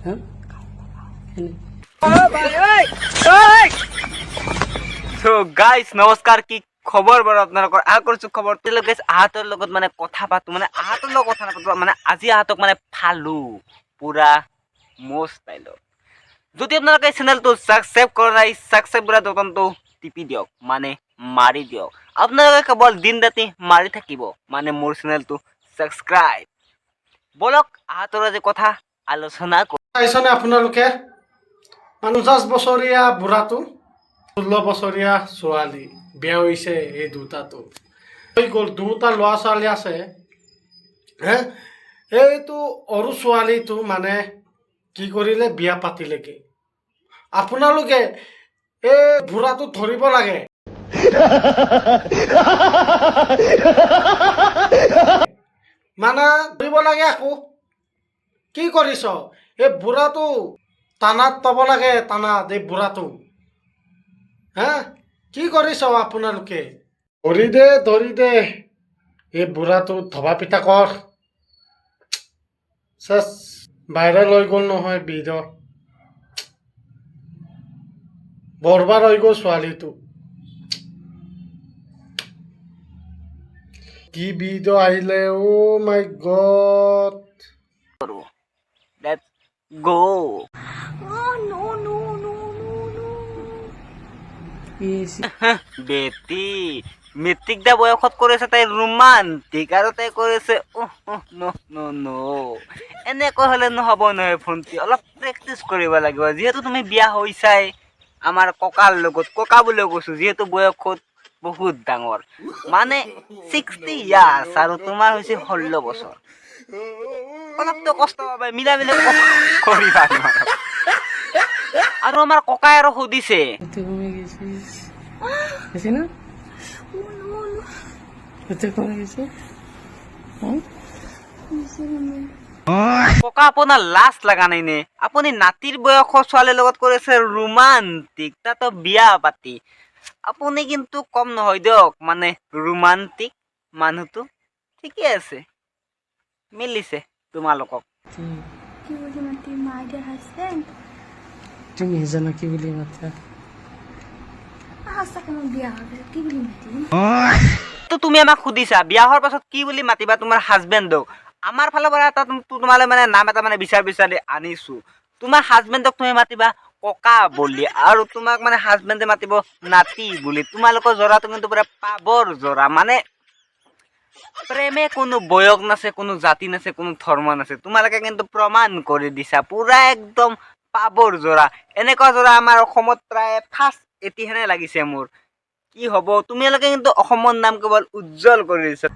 হ্যাঁ so guys নমস্কাৰ কি খবৰ বাৰু আপোনালোকৰ আশা কৰিছো খবৰ গাইস আহাতৰ লগত মানে কথা পাতো মানে আহাতৰ লগত কথা নাপাতো মানে আজি আহাতক মানে ফালো পুৰা মো ষ্টাইলত যদি আপোনালোকে চেনেলটো সাবস্ক্ৰাইব কৰা নাই সাবস্ক্ৰাইব কৰা বাটনটো টিপি দিয়ক মানে মাৰি দিয়ক আপোনালোকে কেৱল দিন ৰাতি মাৰি থাকিব মানে মোৰ চেনেলটো সাবস্ক্ৰাইব বলক আহাতৰ আজি কথা আলোচনা চাইছনে আপোনালোকে 50 বছৰীয়া বুঢ়াটো 16 বছৰীয়া ছোৱালী বিয়া হৈছে এই দুটাটো হৈ গ'ল দুটা ল'ৰা ছোৱালী আছে হে এইটো সৰু ছোৱালীটো মানে কি কৰিলে বিয়া পাতিলেগে আপোনালোকে এই বুঢ়াটো ধৰিব লাগে মানে ধৰিব লাগে আকৌ কি কৰিছ এই বুঢ়াটো টানাত পাব লাগে টানাত এই বুঢ়াটো হা কি কৰিছ আপোনালোকে ধৰি দে এই বুঢ়াটো ধবা পিঠা কৰ চেচ বাহিৰে লৈ গ'ল নহয় বিদ বৰবাৰ হৈ গ'ল ছোৱালীটো কি বিদ আহিলে অ' মাই গড কৰো লেটস গো বেটি মেট্ৰিক দা বয়সত কৰিছে তাই ৰোমান্টিক আৰু তাই কৰিছে এনেকৈ হ'লে নহ'ব নহয় ভণ্টি অলপ প্ৰেক্টিচ কৰিব লাগিব যিহেতু তুমি বিয়া হৈছাই আমাৰ ককাৰ লগত ককা বুলি কৈছোঁ যিহেতু বয়সত বহুত ডাঙৰ মানে 60 ইয়াৰ্ছ আৰু তোমাৰ হৈছে 16 বছৰ অলপতো কষ্ট পাবা মিলা কৰিবা আৰু আমাৰ ককাই আৰু সুধিছে ককা আপোনাৰ লাজ লগা নাই নে আপুনি নাতিৰ বয়সৰ ছোৱালীৰ লগত কৰিছে ৰোমান্টিক তাতো বিয়া পাতি আপুনি কিন্তু কম নহয় দিয়ক মানে ৰোমান্টিক মানুহটো ঠিকে আছে মিলিছে তোমালোকক তুমি জানা কি বুলি মাতা তো তুমি আমাক সুধিছা বিয়া হোৱাৰ পাছত কি বুলি মাতিবা তোমাৰ হাজবেণ্ডক আমাৰ ফালৰ পৰা এটা তোমালে মানে নাম এটা মানে বিচাৰি আনিছো তোমাৰ হাজবেণ্ডক তুমি মাতিবা ককা বুলি আৰু তোমাক মানে হাজবেণ্ডে মাতিব নাতি বুলি তোমালোকৰ জৰাটো কিন্তু পুৰা পাবৰ জৰা মানে প্ৰেমে কোনো বয়স নাছে কোনো জাতি নাছে কোনো ধৰ্ম নাছে তোমালোকে কিন্তু প্ৰমাণ কৰি দিছা পুৰা একদম পাবৰ জৰা এনেকুৱা জৰা আমাৰ অসমত প্ৰায় ফাৰ্ষ্ট এতিয়াহে লাগিছে মোৰ কি হ'ব তোমালোকে কিন্তু অসমৰ নাম কেৱল উজ্জ্বল কৰি দিছা